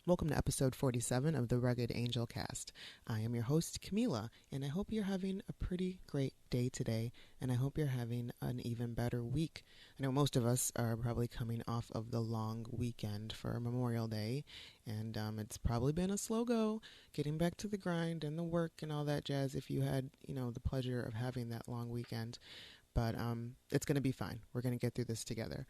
Welcome to episode 47 of the Rugged Angel Cast. I am your host, Camila, and I hope you're having a pretty great day today, and I hope you're having an even better week. I know most of us are probably coming off of the long weekend for Memorial Day, and it's probably been a slow go getting back to the grind and the work and all that jazz if you had, the pleasure of having that long weekend. But it's going to be fine. We're going to get through this together.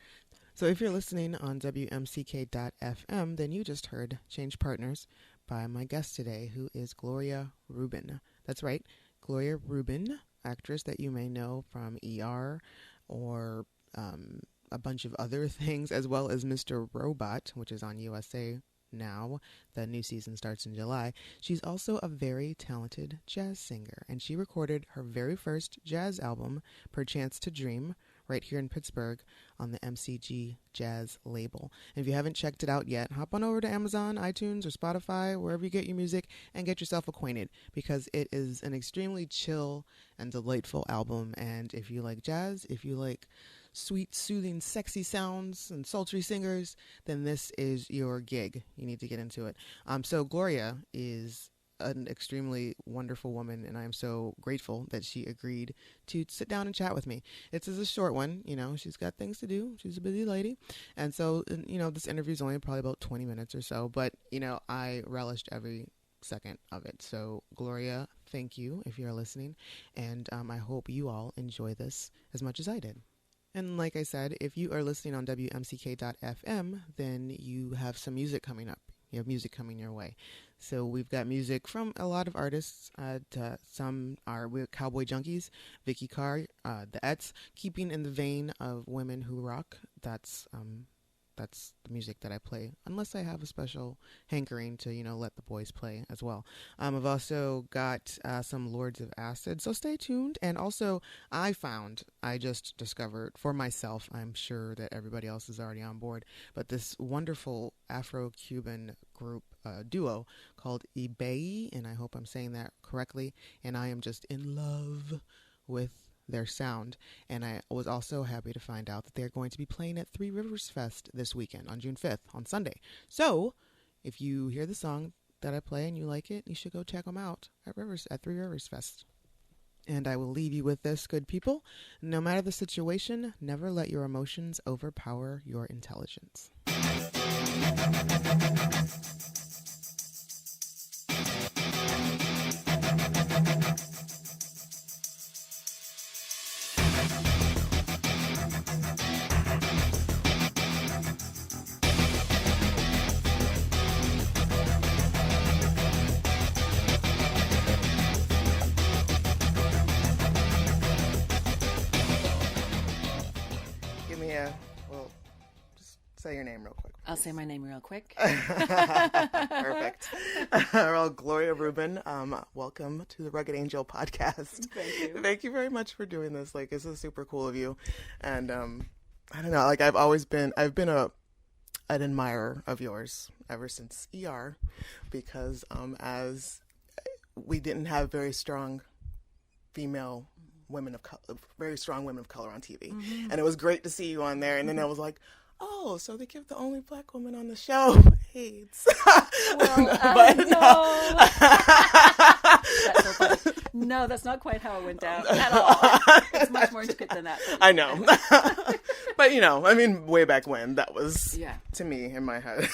So if you're listening on WMCK.FM, then you just heard Change Partners by my guest today, who is Gloria Reuben. That's right, Gloria Reuben, actress that you may know from ER or a bunch of other things, as well as Mr. Robot, which is on USA now. The new season starts in July. She's also a very talented jazz singer, and she recorded her very first jazz album, Perchance to Dream, right here in Pittsburgh on the MCG Jazz label. And if you haven't checked it out yet, hop on over to Amazon, iTunes, or Spotify, wherever you get your music, and get yourself acquainted, because it is an extremely chill and delightful album. And if you like jazz, if you like sweet, soothing, sexy sounds and sultry singers, then this is your gig. You need to get into it. So Gloria is an extremely wonderful woman, and I am so grateful that she agreed to sit down and chat with me. It's a short one, she's got things to do. She's a busy lady. And so, this interview is only probably about 20 minutes or so, but, I relished every second of it. So Gloria, thank you if you're listening. And I hope you all enjoy this as much as I did. And like I said, if you are listening on WMCK.FM, then you have some music coming up. You have music coming your way. So we've got music from a lot of artists. Some are Cowboy Junkies, Vicky Carr, the Ets, keeping in the vein of women who rock. That's the music that I play, unless I have a special hankering to, let the boys play as well. I've also got some Lords of Acid, so stay tuned. And also, I just discovered for myself, I'm sure that everybody else is already on board, but this wonderful Afro-Cuban group duo called eBay, and I hope I'm saying that correctly, and I am just in love with their sound. And I was also happy to find out that they're going to be playing at Three Rivers Fest this weekend on June 5th on Sunday. So if you hear the song that I play and you like it, you should go check them out at Three Rivers Fest. And I will leave you with this, good people. No matter the situation, never let your emotions overpower your intelligence. Say your name real quick. I'll say my name real quick. Perfect. Well, Gloria Reuben, welcome to the Rugged Angel Podcast. Thank you. Thank you very much for doing this. This is super cool of you. And I don't know, I've been an admirer of yours ever since ER, because as we didn't have very strong women of color on TV. Mm-hmm. And it was great to see you on there. And then I was like, oh, so they give the only black woman on the show AIDS. Well, no. That's so funny. No, that's not quite how it went down at all. It's much more intricate than that. I know. But, way back when, that was, to me, in my head.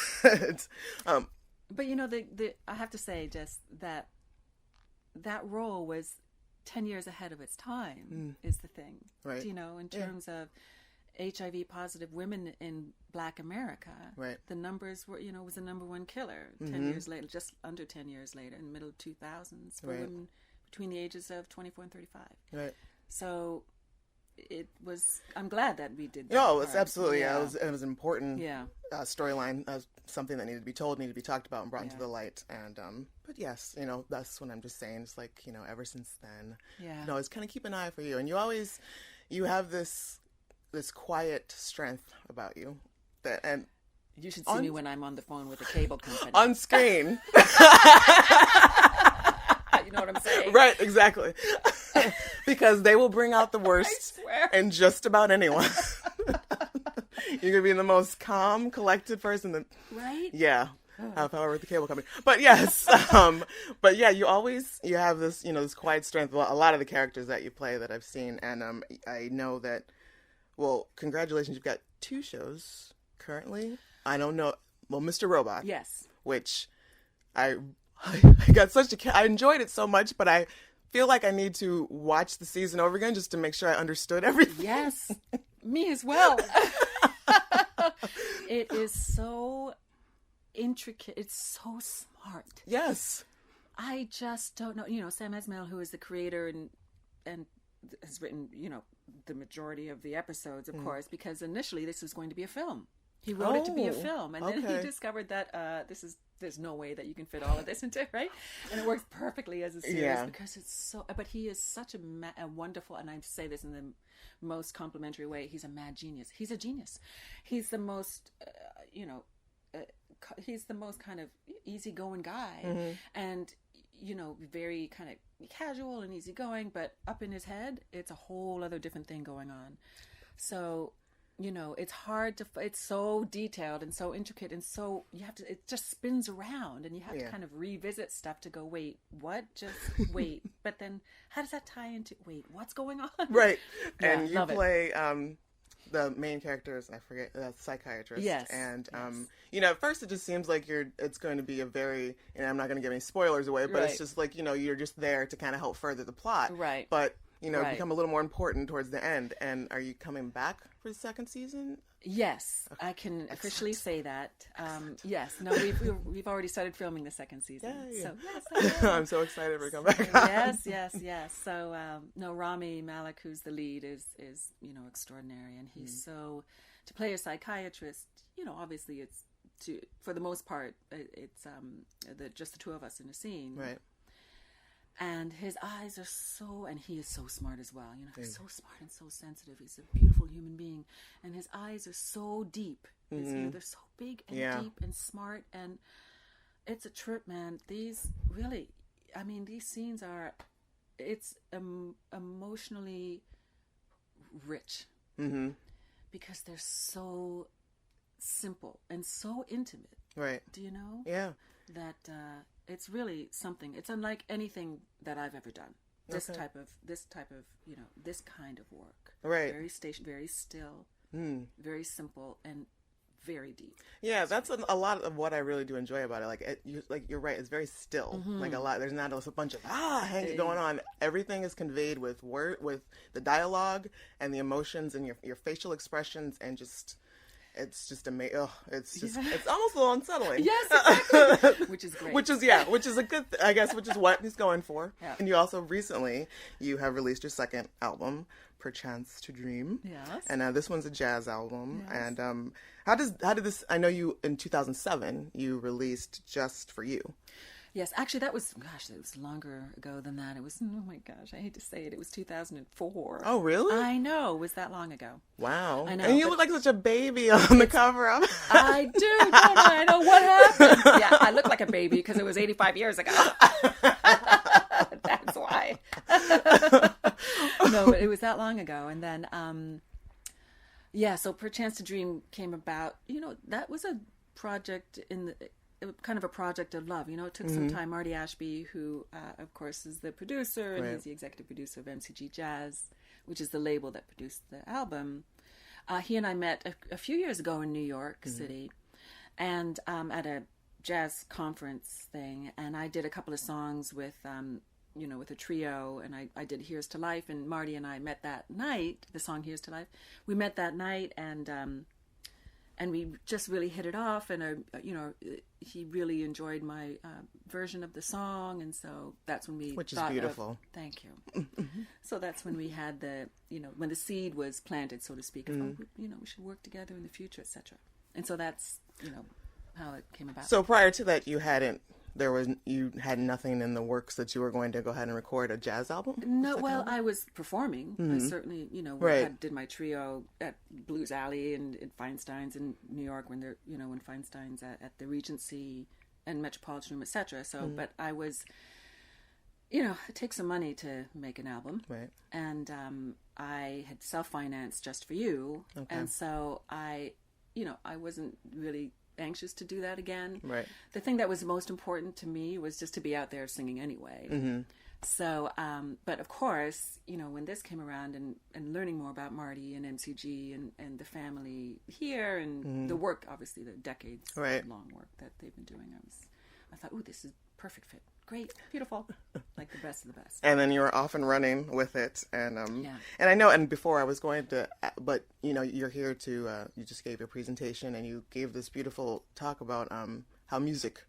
But, I have to say just that role was 10 years ahead of its time, is the thing. Right. In terms of HIV positive women in Black America, right? The numbers were, was the number one killer 10 years later, just under 10 years later, in the middle of 2000s, for women between the ages of 24 and 35. Right. So it was, I'm glad that we did that. No, it's absolutely, it was an important storyline, something that needed to be told, needed to be talked about and brought into the light. And, but yes, that's what I'm just saying. It's ever since then, it's kind of keep an eye for you. And you have this quiet strength about you and you should see me when I'm on the phone with a cable company on screen. You know what I'm saying? Right, exactly. Because they will bring out the worst in just about anyone. You're gonna be the most calm, collected person. Right? Yeah. Power with the cable company. But yes, but yeah, you have this, this quiet strength. Well, a lot of the characters that you play that I've seen, and I know that. Well, congratulations, you've got 2 shows currently. I don't know. Well, Mr. Robot. Yes. Which I got I enjoyed it so much, but I feel like I need to watch the season over again just to make sure I understood everything. Yes. Me as well. It is so intricate. It's so smart. Yes. I just don't know. Sam Esmail, who is the creator and has written, the majority of the episodes, of course, because initially this was going to be a film. He wrote it to be a film, and then he discovered that there's no way that you can fit all of this into it, right? And it works perfectly as a series because it's so. But he is such a wonderful, and I say this in the most complimentary way. He's a mad genius. He's a genius. He's the most, he's the most kind of easygoing guy, and very kind of casual and easygoing, but up in his head, it's a whole other different thing going on. So, it's hard to, it's so detailed and so intricate, and so it just spins around, and you have to kind of revisit stuff to go, wait, what? Just wait. But then how does that tie into, wait, what's going on? Right. And you play, the main character is, I forget, the psychiatrist. Yes. And, at first it just seems like it's going to be a very, I'm not going to give any spoilers away, but it's just like, you're just there to kind of help further the plot. Right. But, become a little more important towards the end. And are you coming back for the second season? Yes, okay. I can officially say that. Yes, no, we've already started filming the second season. Yay. So yes, I'm so excited for coming back. Yes. So no, Rami Malek, who's the lead, is extraordinary, and he's so, to play a psychiatrist. Obviously it's for the most part it's just the 2 of us in a scene, right? And his eyes are so, and he is so smart as well. He's so smart and so sensitive. He's a beautiful human being. And his eyes are so deep. They're so big and deep and smart. And it's a trip, man. These scenes are, it's emotionally rich. Mm-hmm. Because they're so simple and so intimate. Right. Do you know? Yeah. That, it's really something. It's unlike anything that I've ever done. This type of, this kind of work. Right. Very very still, very simple, and very deep. Yeah, that's a lot of what I really do enjoy about it. You're right. It's very still. Like a lot. There's not a bunch of hanging going on. Everything is conveyed with the dialogue and the emotions and your facial expressions, and just. It's just amazing. It's almost a little unsettling. Yes, exactly. Which is great. Which is a good, I guess, which is what he's going for. Yeah. And you also recently, you have released your second album, Perchance to Dream. Yes. And this one's a jazz album. Yes. And how did this, I know you, in 2007, you released Just For You. Yes, actually, that was longer ago than that. It was, oh my gosh, I hate to say it. It was 2004. Oh, really? I know. It was that long ago. Wow. I know. And you look like such a baby on the cover of it. I do, don't I? I know what happened. Yeah, I look like a baby because it was 85 years ago. That's why. No, but it was that long ago. And then, so Perchance to Dream came about. That was a project kind of a project of love. It took some time. Marty Ashby, who, of course, is the producer, and he's the executive producer of MCG Jazz, which is the label that produced the album. He and I met a few years ago in New York City, and at a jazz conference thing, and I did a couple of songs with, with a trio, and I did Here's to Life, and Marty and I met that night, the song Here's to Life. We met that night, and we just really hit it off, and he really enjoyed my version of the song, and so that's when we which is beautiful. Thank you. So that's when we had when the seed was planted, so to speak, of we should work together in the future, etc. And so that's how it came about. So prior to that, you had nothing in the works that you were going to go ahead and record a jazz album? No, well, I was performing. I certainly, did my trio at Blues Alley and at Feinstein's in New York when Feinstein's at the Regency and Metropolitan Room, etc. So, but I was, it takes some money to make an album. Right. And I had self-financed Just For You. Okay. And so I wasn't really anxious to do that again. Right. The thing that was most important to me was just to be out there singing anyway. Mm-hmm. So, but of course, you know, when this came around and learning more about Marty and MCG and the family here and the work, obviously the decades long work that they've been doing, I thought, ooh, this is perfect fit. Great, beautiful, like the best of the best. And then you were off and running with it, and and I know. And before I was going to, but you know, you're here to. You just gave a presentation, and you gave this beautiful talk about how music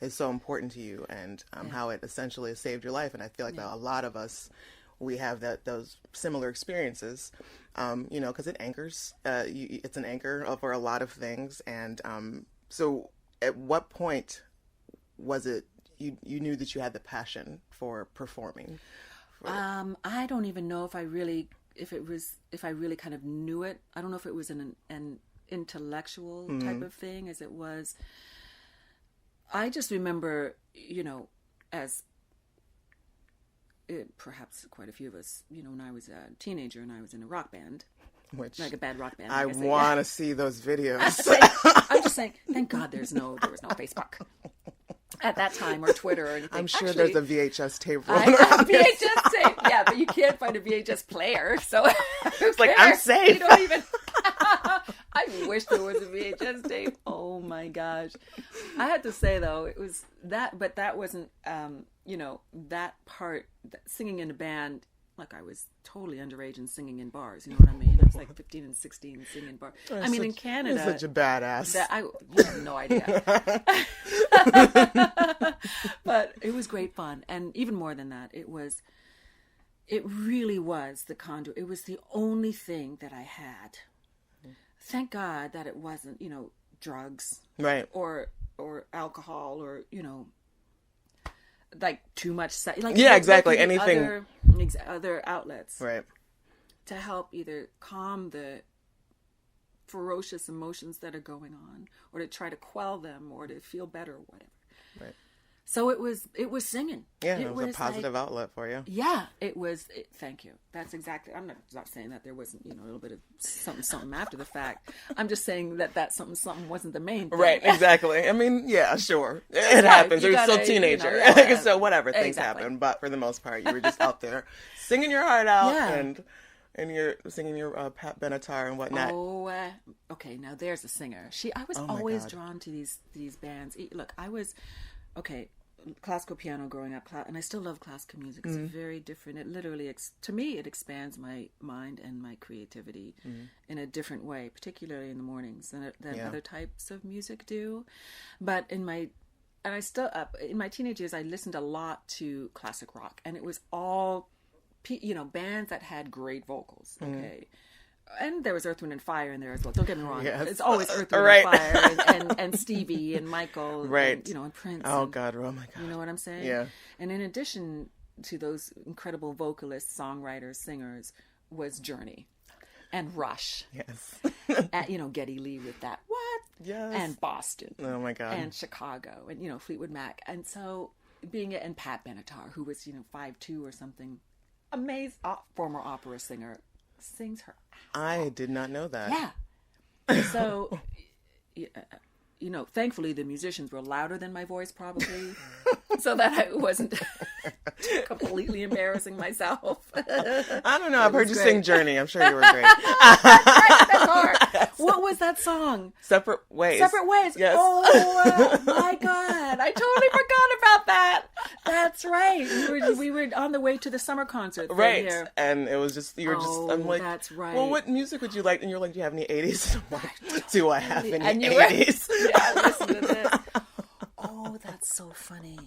is so important to you, and how it essentially has saved your life. And I feel like that a lot of us, we have those similar experiences, you know, because it anchors. It's an anchor for a lot of things. And so, at what point was it? You knew that you had the passion for performing. I don't even know if I really kind of knew it. I don't know if it was an intellectual type of thing as it was. I just remember, you know, as perhaps quite a few of us, you know, when I was a teenager and I was in a rock band. Which like a bad rock band. I want to see those videos. I'm just saying, thank God there was no Facebook at that time, or Twitter or anything. I'm sure there's a VHS tape rolling around. VHS tape, yeah, but you can't find a VHS player, so it's like, I'm safe. You don't even. I wish there was a VHS tape. Oh my gosh! I had to say though, it was that, but that wasn't, you know, that part, singing in a band. Look, I was totally underage and singing in bars. You know what I mean? I was like 15 and 16 and singing in bars. I mean, in Canada, you're such a badass. You have no idea. But it was great fun, and even more than that, it really was the conduit. It was the only thing that I had. Thank God that it wasn't, you know, drugs, right, or alcohol, or, you know, like too much sex. Like, yeah, exactly. Anything. Other outlets, right, to help either calm the ferocious emotions that are going on, or to try to quell them, or to feel better, or whatever. Right. So it was singing. Yeah, it was a positive outlet for you. Yeah, it was. Thank you. That's exactly. I'm not saying that there wasn't, you know, a little bit of something after the fact. I'm just saying that something wasn't the main thing. Right, exactly. I mean, yeah, sure. It happens. You're still a teenager. You know, so whatever, things happen. But for the most part, you were just out there singing your heart out, and you're singing your Pat Benatar and whatnot. Oh, okay. Now there's a singer. I was always drawn to these bands. Look, I was... Okay, classical piano growing up, and I still love classical music. It's very different. It literally, to me, it expands my mind and my creativity in a different way, particularly in the mornings than other types of music do. But in my teenage years, I listened a lot to classic rock, and it was all, you know, bands that had great vocals. Okay. And there was Earth, Wind, and Fire in there as well. Don't get me wrong. Yes. It's always Earth, Wind, and Fire, and Stevie, and Michael, right? And, you know, and Prince. Oh, God. Oh, my God. You know what I'm saying? Yeah. And in addition to those incredible vocalists, songwriters, singers, was Journey and Rush. Yes. You know, Geddy Lee with that. What? Yes. And Boston. Oh, my God. And Chicago. And, you know, Fleetwood Mac. And so and Pat Benatar, who was, you know, 5'2" or something. Amazing. Former opera singer. Sings her out. I did not know that. Yeah. So, you know, thankfully the musicians were louder than my voice, probably, so that I wasn't completely embarrassing myself. I don't know. I've heard you sing Journey. I'm sure you were great. That's hard. What was that song? Separate Ways. Separate Ways. Yes. Oh my God! I totally forgot about that. That's right. We were on the way to the summer concert. Right. Here. And it was just, you were just, I'm like, that's right. Well, what music would you like? And you're like, do you have any 80s? Do I have any and 80s? Yeah, listen to this. Oh, that's so funny.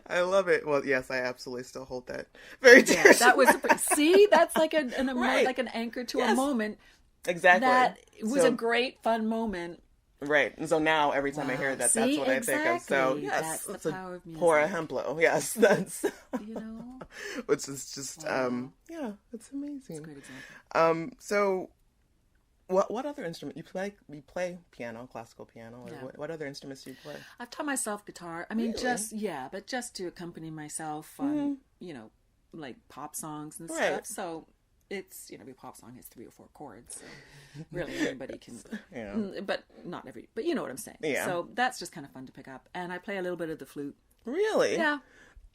I love it. Well, yes, I absolutely still hold that very dear. Yeah, that was see, that's like like an anchor to a moment. Exactly. That was a great fun moment. Right. And so now every time I hear that, that's what I think of. So yes, that's the power of music. Pour a Hemplo. Yes, that's you know, which is just yeah, it's amazing. It's a great example. So what other instrument you play? You play piano, classical piano, or what other instruments do you play? I've taught myself guitar. I mean, really? but just to accompany myself on, you know, like pop songs and stuff. So it's, you know, every pop song has 3 or 4 chords, so really anybody can, but not every, but you know what I'm saying. Yeah. So that's just kind of fun to pick up. And I play a little bit of the flute. Really? Yeah.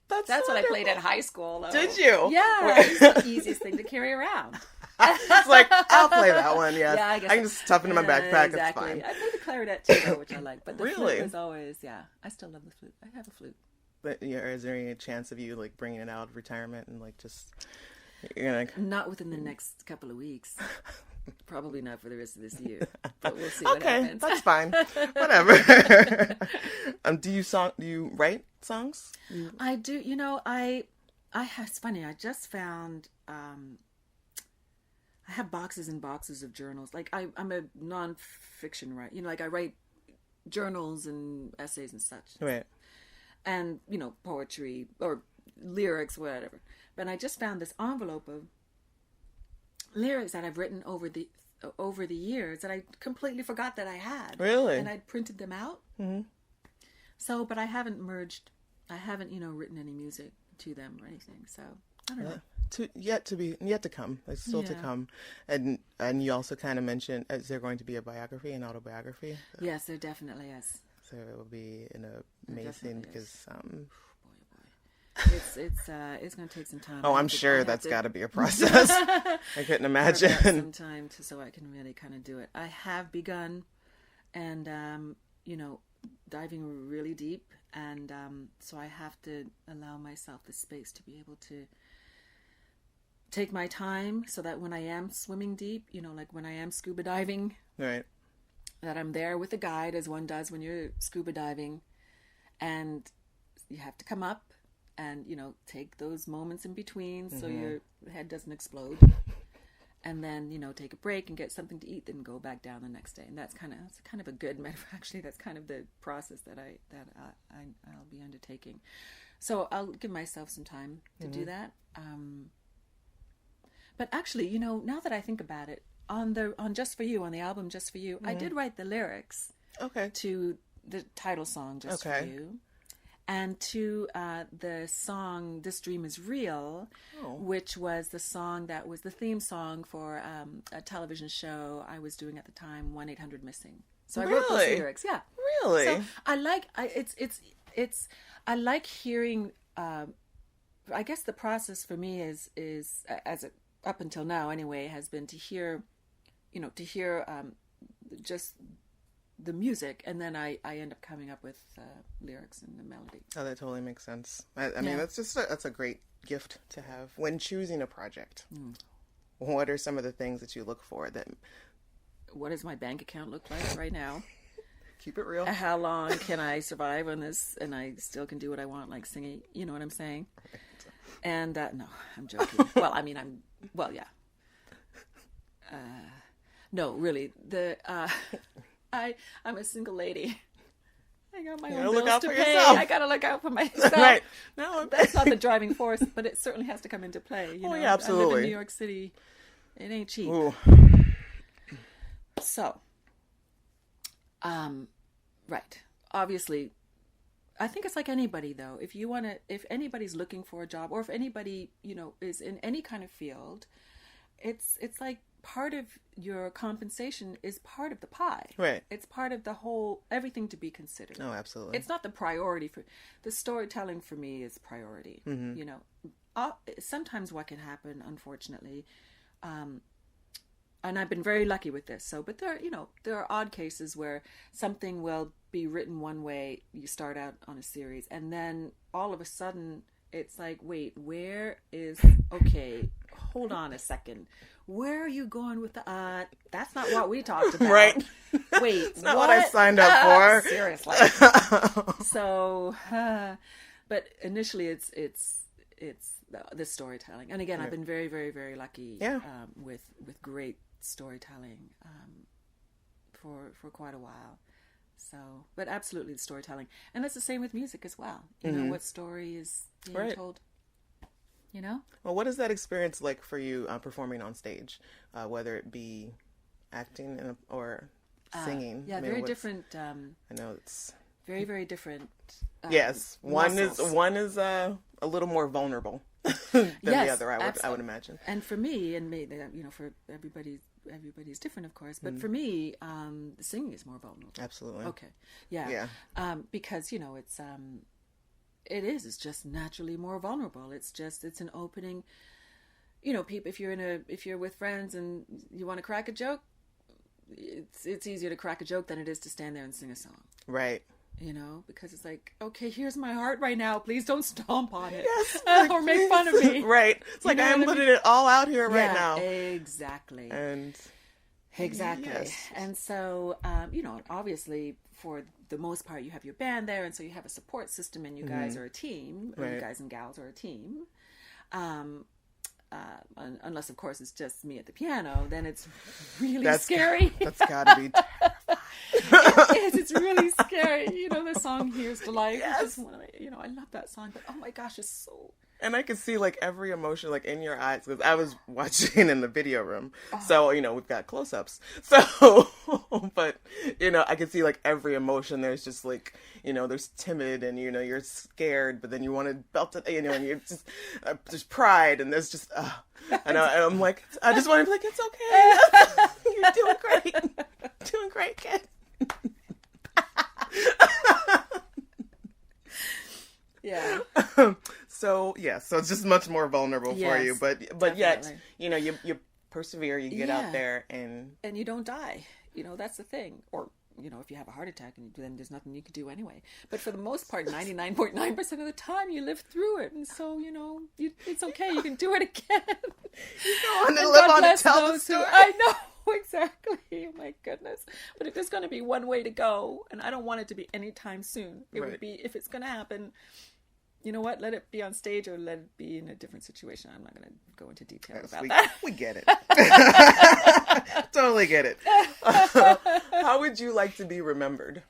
That's what I played in high school, though. Did you? Yeah. It's the easiest thing to carry around. It's like, I'll play that one, yes. Yeah, I can just stuff it in my backpack, exactly. it's fine. I play the clarinet too, though, which I like. But the really? flute is always, I still love the flute. I have a flute. But yeah, is there any chance of you like bringing it out of retirement and like just you're gonna? Not within the next couple of weeks. Probably not for the rest of this year. But we'll see what happens. That's fine. Whatever. Do you write songs? I do. You know, it's funny. I just found. I have boxes and boxes of journals. Like I'm a nonfiction writer. You know, like I write journals and essays and such. Right. And, you know, poetry or lyrics, whatever. But I just found this envelope of lyrics that I've written over the years that I completely forgot that I had. Really? And I'd printed them out. Mm-hmm. So, but I haven't you know, written any music to them or anything. So, I don't know. Yet to come. It's still to come. And you also kind of mentioned, is there going to be an autobiography? Yes, there definitely is. So it will be amazing because it's going to take some time. Oh, I'm sure that's got to be a process. I couldn't imagine. Some time so I can really kind of do it. I have begun, and you know, diving really deep, and so I have to allow myself the space to be able to take my time, so that when I am swimming deep, you know, like when I am scuba diving, right, that I'm there with a guide, as one does when you're scuba diving, and you have to come up and, you know, take those moments in between so your head doesn't explode, and then, you know, take a break and get something to eat, then go back down the next day. And that's kind of a good metaphor. Actually, that's kind of the process that I'll be undertaking. So I'll give myself some time to do that. But actually, you know, now that I think about it, on Just For You, on the album Just For You, I did write the lyrics to the title song Just For You, and to the song This Dream Is Real, which was the song that was the theme song for a television show I was doing at the time, 1-800-MISSING. So I wrote those lyrics. Yeah. Really? So I like hearing. I guess the process for me is up until now anyway has been to hear just the music, and then I end up coming up with lyrics and the melody. Oh, that totally makes sense. I mean, that's a great gift to have when choosing a project. What are some of the things that you look for? What does my bank account look like right now? Keep it real. How long can I survive on this, and I still can do what I want, like singing? You know what I'm saying? Right. And no, I'm joking. Well, I mean, yeah. No, really. I'm a single lady. I got my own bills to pay. I gotta look out for myself. Right. No, that's not the driving force, but it certainly has to come into play. You know? Yeah, absolutely. I live in New York City. It ain't cheap. Ooh. So, right. Obviously, I think it's like anybody, though. If anybody's looking for a job, or if anybody, you know, is in any kind of field, it's like part of your compensation is part of the pie. Right. It's part of the whole, everything to be considered. Oh, absolutely. It's not the priority for, the storytelling for me is priority. Mm-hmm. You know, sometimes what can happen, unfortunately, and I've been very lucky with this. So, but there are odd cases where something will be written one way. You start out on a series, and then all of a sudden it's like, wait, hold on a second. Where are you going with the, that's not what we talked about. Right. Wait, it's not what I signed up for. Seriously. So, but initially it's the storytelling. And again, right. I've been very, very, very lucky with great storytelling for quite a while. So, but absolutely the storytelling. And that's the same with music as well. You know, what story is being told. You know? Well, what is that experience like for you performing on stage, whether it be acting or singing? Yeah, very different. I know it's very, very different. Yes, one muscles. is a little more vulnerable. than Yes, the other, I would imagine. And for me, and maybe, for everybody's different, of course, but for me, singing is more vulnerable. Absolutely. Okay. Yeah. Because, it's just naturally more vulnerable. It's an opening. People, if you're with friends and you want to crack a joke, it's easier to crack a joke than it is to stand there and sing a song. Right. Because it's like, okay, here's my heart right now. Please don't stomp on it. Yes, or make fun of me. Right. It's like, I'm putting it all out here right now. Exactly. Exactly. Yes. And so, obviously, for the most part, you have your band there, and so you have a support system, and you guys are a team, or you guys and gals are a team. Unless, of course, it's just me at the piano, then it's really scary. That's gotta be It's really scary. The song "Here's to Life." Yes. I love that song, but oh my gosh, it's so. And I could see like every emotion like in your eyes, because I was watching in the video room. So, we've got close-ups. So, but, I could see like every emotion. There's just like, there's timid and, you're scared, but then you want to belt it, and you're just, there's pride and there's just, and I'm like, I just want to be like, it's okay. You're doing great. Doing great, kid. Yeah. So it's just much more vulnerable for you, but definitely. Yet, you persevere, you get out there and you don't die. That's the thing. Or, if you have a heart attack, then there's nothing you can do anyway. But for the most part, 99.9% of the time, you live through it. And so, it's okay. You can do it again. You go on and live on and tell the story. I know, exactly. Oh, my goodness. But if there's going to be one way to go, and I don't want it to be anytime soon, it would be, if it's going to happen, you know what? Let it be on stage or let it be in a different situation. I'm not going to go into detail about that. We get it. Totally get it. How would you like to be remembered?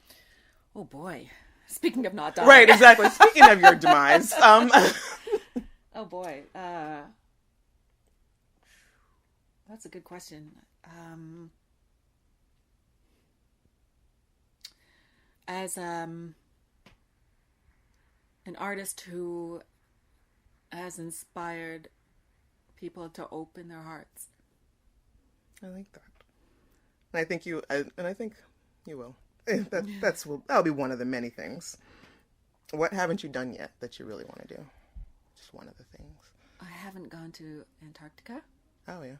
Oh, boy. Speaking of not dying. Right, exactly. Speaking of your demise. Oh, boy. That's a good question. As an artist who has inspired people to open their hearts. I like that. And I think you will. That'll be one of the many things. What haven't you done yet that you really want to do? Just one of the things. I haven't gone to Antarctica. Oh, yeah.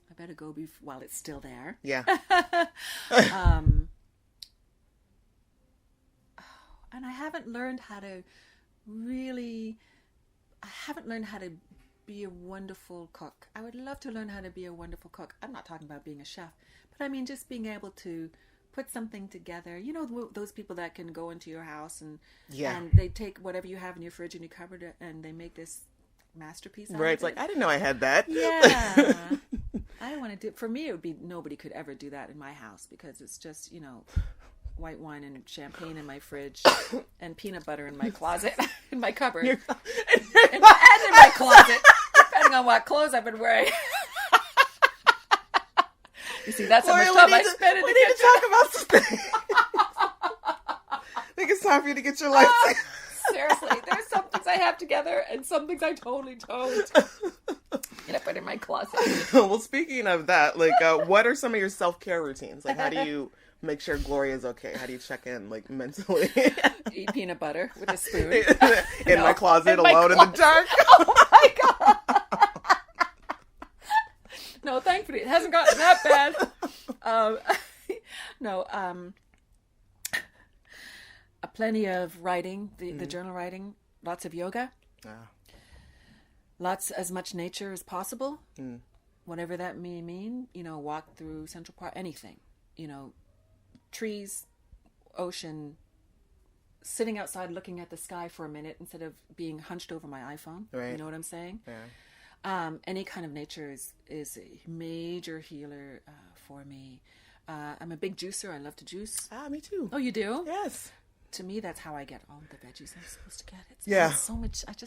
I better go while it's still there. Yeah. And I haven't learned how to be a wonderful cook. I would love to learn how to be a wonderful cook. I'm not talking about being a chef, but I mean just being able to put something together. Those people that can go into your house and they take whatever you have in your fridge and your cupboard and they make this masterpiece out of it. It's like, I didn't know I had that. Yeah. I want to do, for me, it would be, nobody could ever do that in my house because it's just, white wine and champagne in my fridge and peanut butter in my closet, in my cupboard, and in my closet, depending on what clothes I've been wearing. You see, that's Gloria, how much time I spend in the kitchen. We need to talk about something. I think it's time for you to get your life together. Seriously, there's some things I have together and some things I totally don't. And I put in my closet. Well, speaking of that, like, what are some of your self-care routines? Like, how do you make sure Gloria's okay? How do you check in, like, mentally? Eat peanut butter with a spoon. In my closet, alone in the dark. Oh, my God. No, thankfully, it hasn't gotten that bad. Plenty of writing, the journal writing, lots of yoga. As much nature as possible, whatever that may mean, walk through Central Park, anything, trees, ocean, sitting outside looking at the sky for a minute instead of being hunched over my iPhone. Right. You know what I'm saying? Yeah. Any kind of nature is a major healer for me. I'm a big juicer. I love to juice. Me too. Oh, you do? Yes. To me, that's how I get all the veggies I'm supposed to get. It's so much. It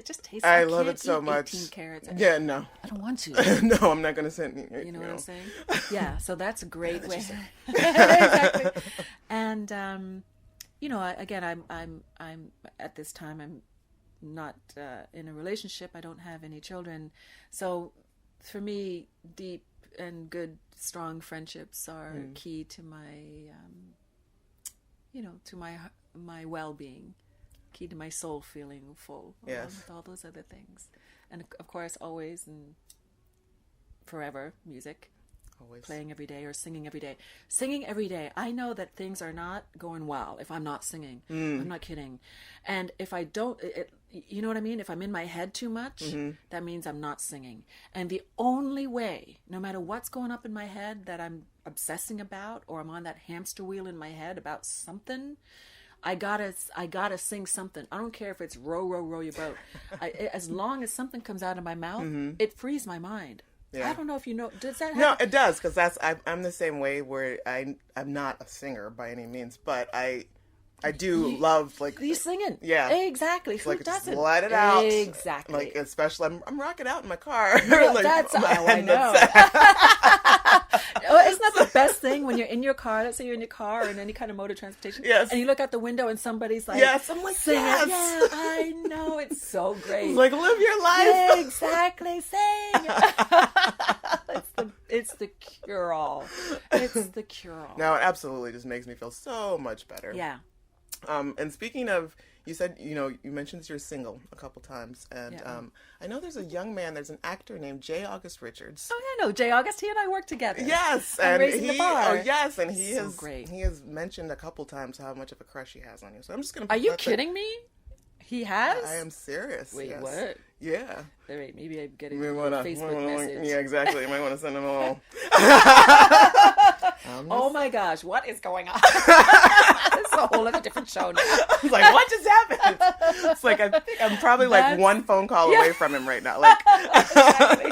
just tastes. I love it so much. 18 carrots. No. I don't want to. No, I'm not going to send you. You know what I'm saying? Yeah. So that's a great way. Exactly. And again, I'm at this time. I'm not in a relationship. I don't have any children. So for me, deep and good, strong friendships are key to my, to my well-being, key to my soul feeling full, along with all those other things. And of course, always and forever, music. Always. Playing every day or singing every day. Singing every day. I know that things are not going well if I'm not singing. I'm not kidding. And if I don't, you know what I mean? If I'm in my head too much, that means I'm not singing. And the only way, no matter what's going up in my head that I'm obsessing about, or I'm on that hamster wheel in my head about something, I gotta sing something. I don't care if it's row, row, row your boat. As long as something comes out of my mouth, it frees my mind. Yeah. I don't know if you know. Does that happen? No, it does, because I'm the same way, where I'm not a singer by any means, but I do love, like, you singing. Yeah, exactly. Who doesn't? Just let it out. Exactly. Like, especially I'm rocking out in my car. Yeah, like, that's I know. Isn't that the best thing when you're in your car? Let's say you're in your car or in any kind of mode of transportation. Yes. And you look out the window and somebody's like, yes, I'm like, singing. yes. Yeah, I know. It's so great. Like, live your life. Yeah, exactly. Sing. It's the cure-all. It's the cure-all. No, it absolutely just makes me feel so much better. Yeah. And speaking of, you said, you mentioned you're single a couple times, and yeah. I know there's an actor named J. August Richards. Oh, yeah, I know J. August. He and I work together. Yes, and Raising the Bar. Oh, yes, and he so great. He has mentioned a couple times how much of a crush he has on you. So I'm just gonna. Are you kidding me? He has? I am serious. Wait, yes. What? Yeah. Wait, maybe I'm getting a Facebook message. Yeah, exactly. You might want to send them all. Oh my gosh, what is going on? It's a whole other different show now. I was like, what just happened? It's like, I think I'm probably like one phone call away from him right now. Like, exactly.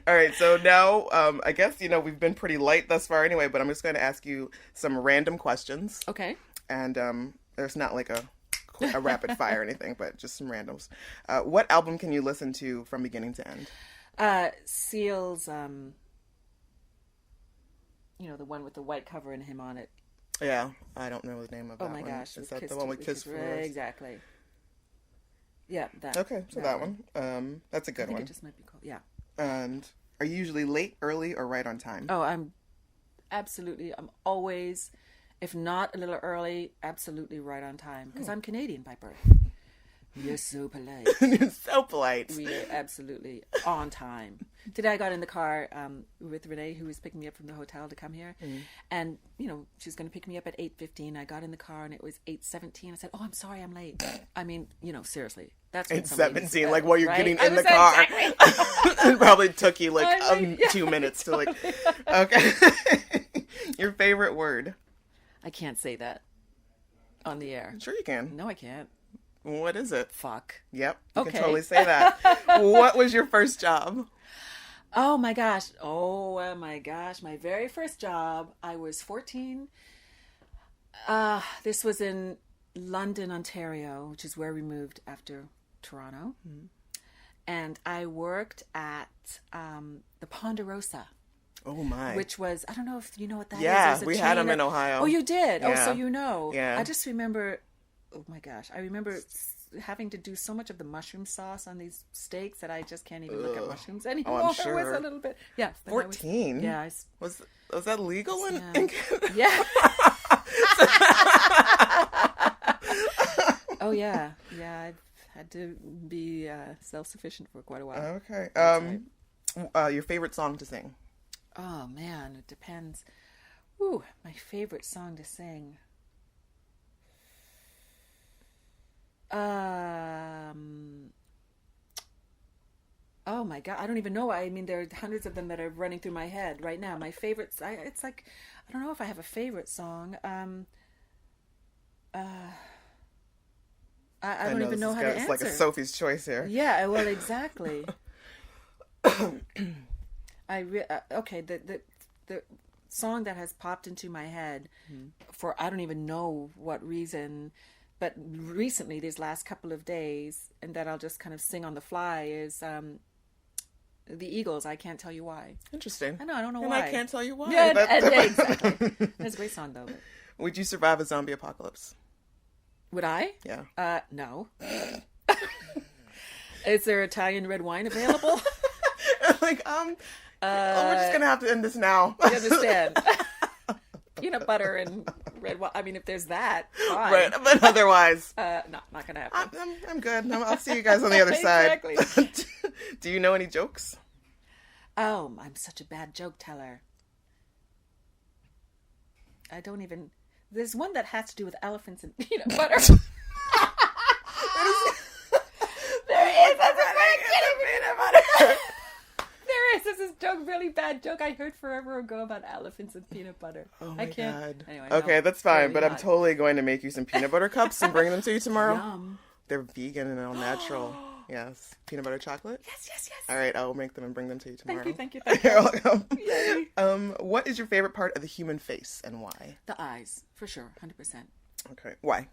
All right, so now I guess, we've been pretty light thus far anyway, but I'm just going to ask you some random questions. Okay. And there's not like a rapid fire or anything, but just some randoms. What album can you listen to from beginning to end? Seal's, the one with the white cover and him on it. Yeah, I don't know the name of that one. Oh my gosh. Is that the one with Kiss for Exactly. Yeah, that. Okay, so that one. That's a good one. It just might be called, yeah. And are you usually late, early, or right on time? Oh, I'm always, if not a little early, absolutely right on time. Because I'm Canadian by birth. You're so polite. You're so polite. We are absolutely on time. Today I got in the car with Renee, who was picking me up from the hotel to come here. Mm-hmm. And, she was going to pick me up at 8:15. I got in the car and it was 8:17. I said, oh, I'm sorry, I'm late. I mean, seriously. That's 8:17, like while you're right? getting in the car. Exactly. It probably took you like 2 minutes to like... Okay. Your favorite word? I can't say that on the air. Sure you can. No, I can't. What is it? Fuck. Yep. You can totally say that. What was your first job? Oh my gosh. My very first job, I was 14. This was in London, Ontario, which is where we moved after Toronto. Mm-hmm. And I worked at the Ponderosa. Oh my. Which was, I don't know if you know what that is. Yeah, we had them in Ohio. Oh, you did? Yeah. Oh, so you know. Yeah. I just remember, oh my gosh, I remember having to do so much of the mushroom sauce on these steaks that I just can't even look at mushrooms anymore. Oh, I'm sure. It was a little bit, yeah. 14? Was that legal in Canada? Yeah. Oh, yeah. Yeah, I've had to be self-sufficient for quite a while. Okay. Your favorite song to sing? Oh, man, it depends. Ooh, my favorite song to sing. Oh my God, I don't even know. I mean, there are hundreds of them that are running through my head right now. My favorites, it's like, I don't know if I have a favorite song. I don't even know how to answer. It's like a Sophie's Choice here. Yeah, well, exactly. Okay, the song that has popped into my head for I don't even know what reason, but recently, these last couple of days, and that I'll just kind of sing on the fly, is the Eagles, I Can't Tell You Why. Interesting. I know, I don't know and why. I can't tell you why. Yeah, exactly. That's a great song, though. But... Would you survive a zombie apocalypse? Would I? Yeah. No. Is there Italian red wine available? Like, we're just gonna have to end this now. You understand? Peanut butter and red wine. I mean, if there's that, fine. Right, but otherwise, no, not gonna happen. I'm good. I'll see you guys on the other side. Exactly. Do you know any jokes? Oh, I'm such a bad joke teller. I don't even. There's one that has to do with elephants and peanut butter. There is. That's a peanut butter. There is. This is a really bad joke I heard forever ago about elephants and peanut butter. Oh my God. Anyway, okay, no, that's fine. really But I'm not. totally going to make you some peanut butter cups and bring them to you tomorrow. Yum. They're vegan and all natural. Yes. Peanut butter chocolate? Yes. All right, I'll make them and bring them to you tomorrow. Thank you. You're welcome. What is your favorite part of the human face and why? The eyes, for sure, 100%. Okay. Why?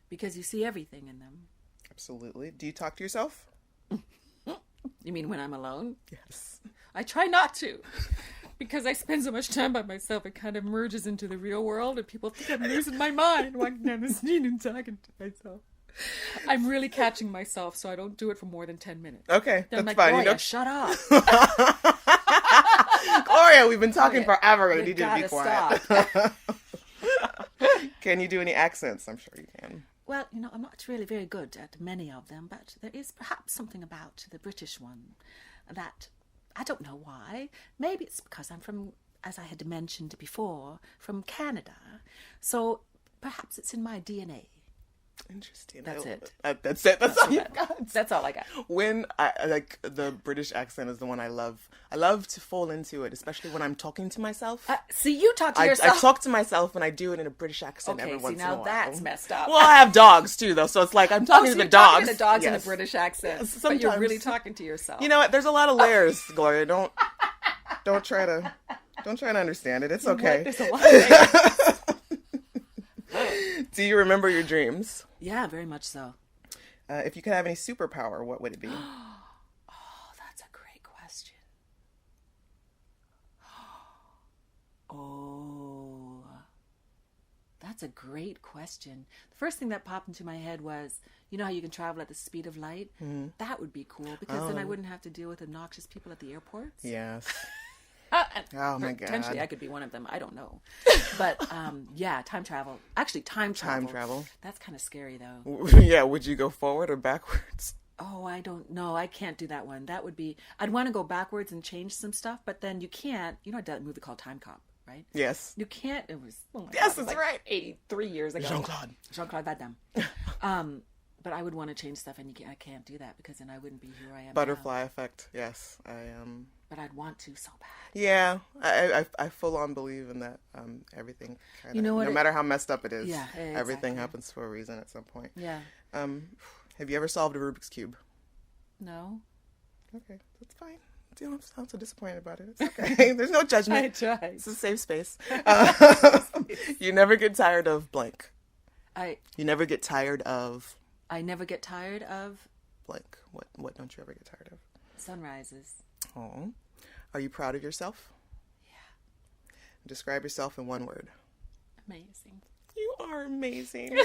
Because you see everything in them. Absolutely. Do you talk to yourself? You mean when I'm alone? Yes. I try not to. Because I spend so much time by myself, it kind of merges into the real world, and people think I'm losing my mind walking down the street and talking to myself. I'm really catching myself, so I don't do it for more than 10 minutes. Okay, Then that's I'm like, fine. Gloria, shut up. Gloria, we've been talking Gloria, forever. I you need you to be gotta quiet. Can you do any accents? I'm sure you can. Well, I'm not really very good at many of them, but there is perhaps something about the British one that I don't know why. Maybe it's because I'm from, as I had mentioned before, from Canada. So perhaps it's in my DNA. Interesting. That's it. That's it. That's all you got. That's all I got. When I like the British accent is the one I love. I love to fall into it, especially when I'm talking to myself. See, you talk to I yourself. talk to myself and I do it in a British accent Okay, every see, once in a now while. that's messed up. Well, I have dogs too, though, so it's like I'm talking so to the you're talking dogs. to the dogs in a Yes. British accent, Yes, but you're really sometimes. talking to yourself. You know what? There's a lot of layers, Gloria. Don't try to understand it. It's okay. There's a lot of Do you remember your dreams? Yeah, very much so. If you could have any superpower, what would it be? Oh, that's a great question. Oh, that's a great question. The first thing that popped into my head was, you know how you can travel at the speed of light? Mm-hmm. That would be cool because then I wouldn't have to deal with obnoxious people at the airports. Yes. Oh my God. Potentially, I could be one of them. I don't know. But yeah, time travel. Actually, time travel. Time travel. That's kind of scary, though. Yeah, would you go forward or backwards? Oh, I don't know. I can't do that one. That would be... I'd want to go backwards and change some stuff, but then you can't... You know that movie called Time Cop, right? Yes. You can't... It was... Oh my Yes, God, it was that's like right. 83 years ago. Jean-Claude Van Damme. But I would want to change stuff, and I can't do that because then I wouldn't be who I am Butterfly now. effect. Yes, I am. But I'd want to so bad. Yeah, I full on believe in that. Everything, kinda, You know what no matter how messed up it is, Yeah, everything exactly. happens for a reason at some point. Yeah. Have you ever solved a Rubik's Cube? No. Okay, that's fine. You don't sound so disappointed about it. It's okay. There's no judgment. I tried. It's a safe space. You never get tired of blank. You never get tired of I never get tired of blank. What don't you ever get tired of? sunrises. Oh. Are you proud of yourself? Yeah. Describe yourself in one word. Amazing. You are amazing.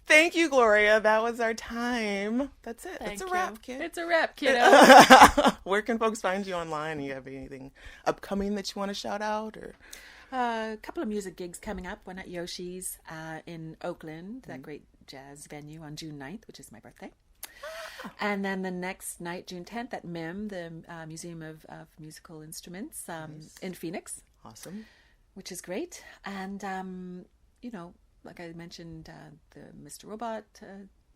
Thank you, Gloria. That was our time. That's it. That's a wrap, kid. It's a wrap, kiddo. Where can folks find you online? You have anything upcoming that you want to shout out? Or A couple of music gigs coming up. One at Yoshi's in Oakland, that great jazz venue on June 9th, which is my birthday. And then the next night, June 10th, at MIM, the Museum of Musical Instruments in Phoenix. Awesome. Which is great. And, you know, like I mentioned, the Mr. Robot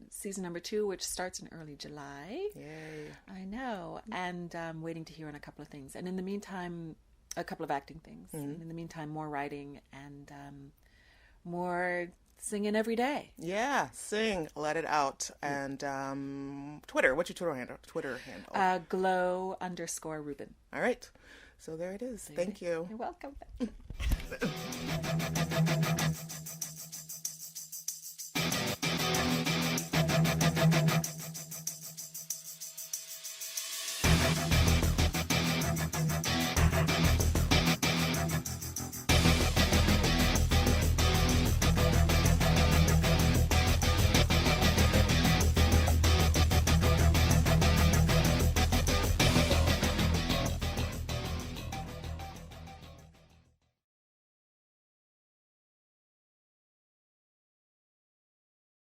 season number 2, which starts in early July. Yay. I know. And I'm waiting to hear on a couple of things. And in the meantime, a couple of acting things. In the meantime, more writing and more singing every day. Yeah, sing, let it out. And Twitter, what's your Twitter handle? Glow_Reuben. All right. So there it is. Thank you. You're welcome.